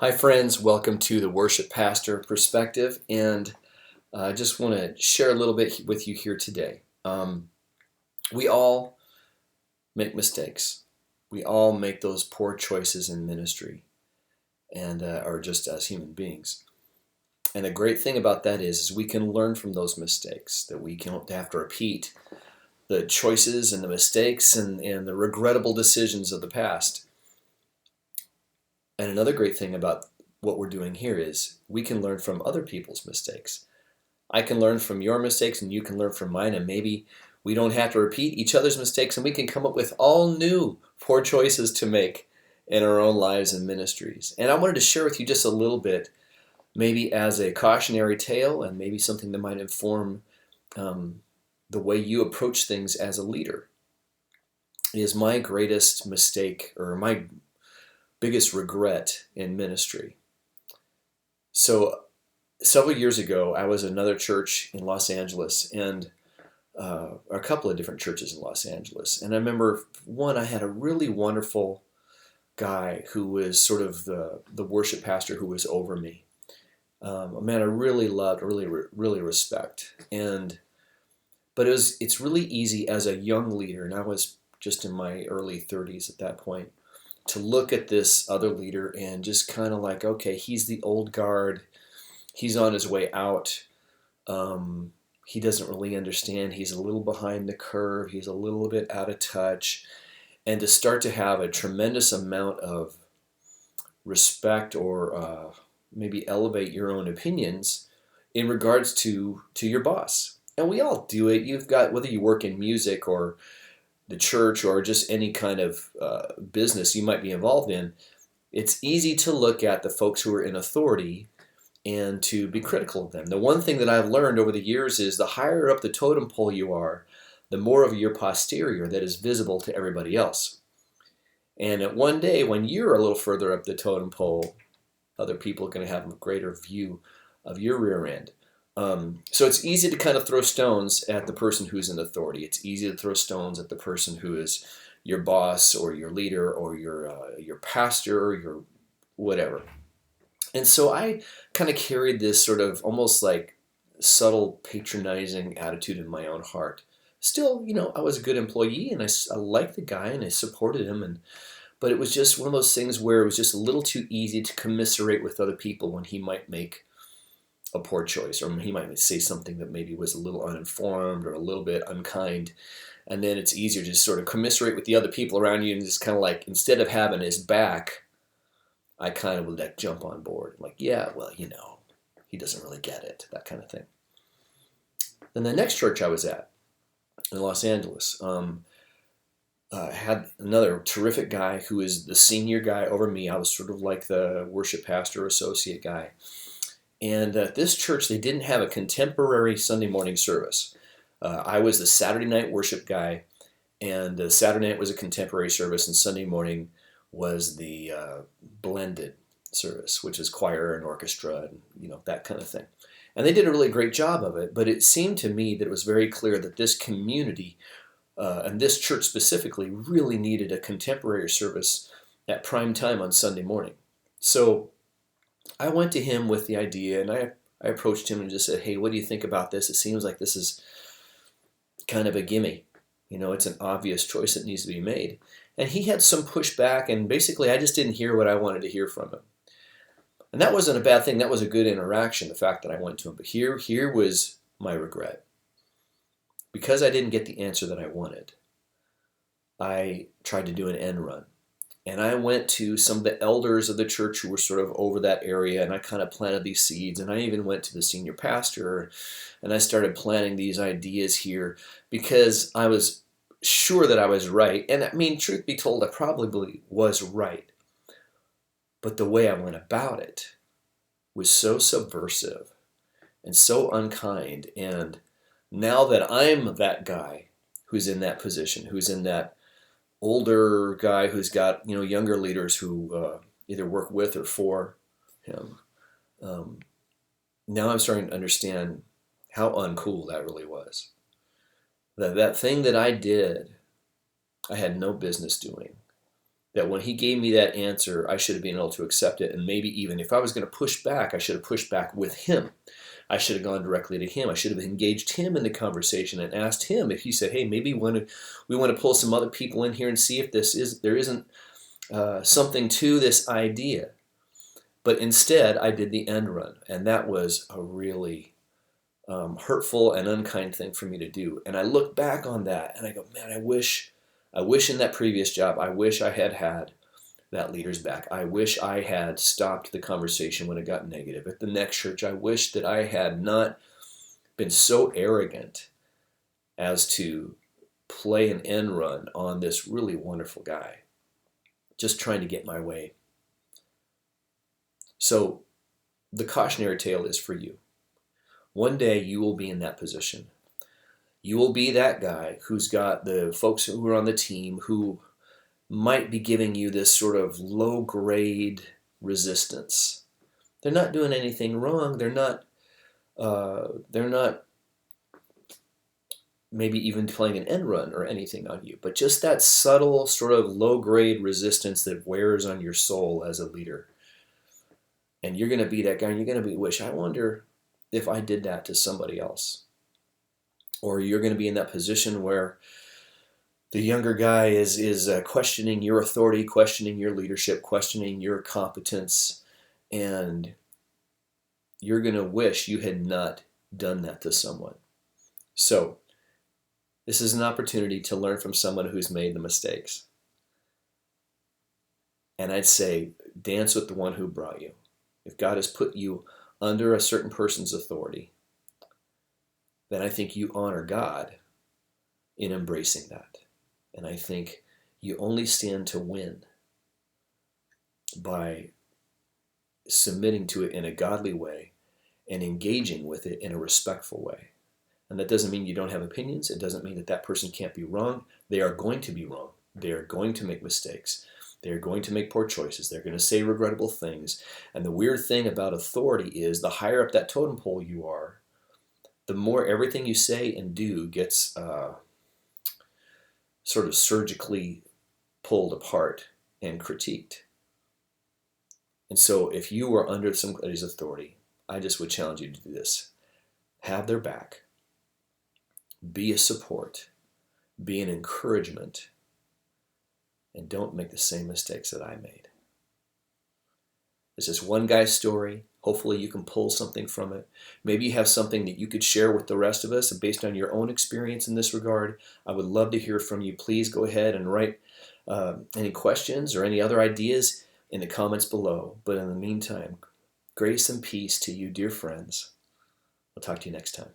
Hi, friends. Welcome to the Worship Pastor Perspective. And I just want to share a little bit with you here today. We all make mistakes. We all make those poor choices in ministry and or just as human beings. And the great thing about that is we can learn from those mistakes, that we don't have to repeat the choices and the mistakes and the regrettable decisions of the past. And another great thing about what we're doing here is we can learn from other people's mistakes. I can learn from your mistakes and you can learn from mine, and maybe we don't have to repeat each other's mistakes and we can come up with all new poor choices to make in our own lives and ministries. And I wanted to share with you just a little bit, maybe as a cautionary tale and maybe something that might inform the way you approach things as a leader. Is my greatest mistake or my biggest regret in ministry. So several years ago, I was at another church in Los Angeles, and a couple of different churches in Los Angeles. And I remember I had a really wonderful guy who was sort of the worship pastor who was over me. A man I really loved, really respect. But it's really easy as a young leader, and I was just in my early 30s at that point, to look at this other leader and just kind of like, okay, he's the old guard. He's on his way out. He doesn't really understand. He's a little behind the curve. He's a little bit out of touch. And to start to have a tremendous amount of respect or maybe elevate your own opinions in regards to your boss. And we all do it. You've got, whether you work in music or the church or just any kind of business you might be involved in, it's easy to look at the folks who are in authority and to be critical of them. The one thing that I've learned over the years is the higher up the totem pole you are, the more of your posterior that is visible to everybody else. And at one day when you're a little further up the totem pole, other people are going to have a greater view of your rear end. So it's easy to kind of throw stones at the person who's in authority. It's easy to throw stones at the person who is your boss or your leader or your pastor or your whatever. And so I kind of carried this sort of almost like subtle patronizing attitude in my own heart. Still, I was a good employee and I liked the guy and I supported him, but it was just one of those things where it was just a little too easy to commiserate with other people when he might make a poor choice, or he might say something that maybe was a little uninformed or a little bit unkind. And then it's easier to just sort of commiserate with the other people around you and just kind of like, instead of having his back, I kind of would like jump on board. I'm like, yeah, well, he doesn't really get it, that kind of thing. Then the next church I was at in Los Angeles had another terrific guy who is the senior guy over me. I was sort of like the worship pastor associate guy. And at this church, they didn't have a contemporary Sunday morning service. I was the Saturday night worship guy, and Saturday night was a contemporary service, and Sunday morning was the blended service, which is choir and orchestra and that kind of thing. And they did a really great job of it, but it seemed to me that it was very clear that this community and this church specifically really needed a contemporary service at prime time on Sunday morning. So I went to him with the idea, and I approached him and just said, hey, what do you think about this? It seems like this is kind of a gimme. It's an obvious choice that needs to be made. And he had some pushback, and basically I just didn't hear what I wanted to hear from him. And that wasn't a bad thing. That was a good interaction, the fact that I went to him. But here was my regret. Because I didn't get the answer that I wanted, I tried to do an end run. And I went to some of the elders of the church who were sort of over that area, and I kind of planted these seeds. And I even went to the senior pastor, and I started planting these ideas here because I was sure that I was right. And I mean, truth be told, I probably was right. But the way I went about it was so subversive and so unkind. And now that I'm that guy who's in that position, who's in that older guy who's got younger leaders who either work with or for him. Now I'm starting to understand how uncool that really was. That thing that I did, I had no business doing. that when he gave me that answer, I should have been able to accept it. And maybe even if I was going to push back, I should have pushed back with him. I should have gone directly to him. I should have engaged him in the conversation and asked him if he said, hey, maybe we want to pull some other people in here and see if there isn't something to this idea. But instead, I did the end run, and that was a really hurtful and unkind thing for me to do. And I look back on that, and I go, man, I wish in that previous job, I wish I had had that leader's back. I wish I had stopped the conversation when it got negative. At the next church, I wish that I had not been so arrogant as to play an end run on this really wonderful guy, just trying to get my way. So the cautionary tale is for you. One day you will be in that position. You will be that guy who's got the folks who are on the team who might be giving you this sort of low-grade resistance. They're not doing anything wrong. They're not maybe even playing an end run or anything on you, but just that subtle sort of low-grade resistance that wears on your soul as a leader. And you're going to be that guy, and you're going to wish, I wonder if I did that to somebody else. Or you're going to be in that position where the younger guy is questioning your authority, questioning your leadership, questioning your competence, and you're going to wish you had not done that to someone. So this is an opportunity to learn from someone who's made the mistakes. And I'd say, dance with the one who brought you. If God has put you under a certain person's authority, then I think you honor God in embracing that. And I think you only stand to win by submitting to it in a godly way and engaging with it in a respectful way. And that doesn't mean you don't have opinions. It doesn't mean that that person can't be wrong. They are going to be wrong. They are going to make mistakes. They're going to make poor choices. They're going to say regrettable things. And the weird thing about authority is the higher up that totem pole you are, the more everything you say and do gets sort of surgically pulled apart and critiqued. And so if you are under somebody's authority, I just would challenge you to do this. Have their back. Be a support. Be an encouragement. And don't make the same mistakes that I made. It's just one guy's story. Hopefully you can pull something from it. Maybe you have something that you could share with the rest of us based on your own experience in this regard. I would love to hear from you. Please go ahead and write any questions or any other ideas in the comments below. But in the meantime, grace and peace to you, dear friends. I'll talk to you next time.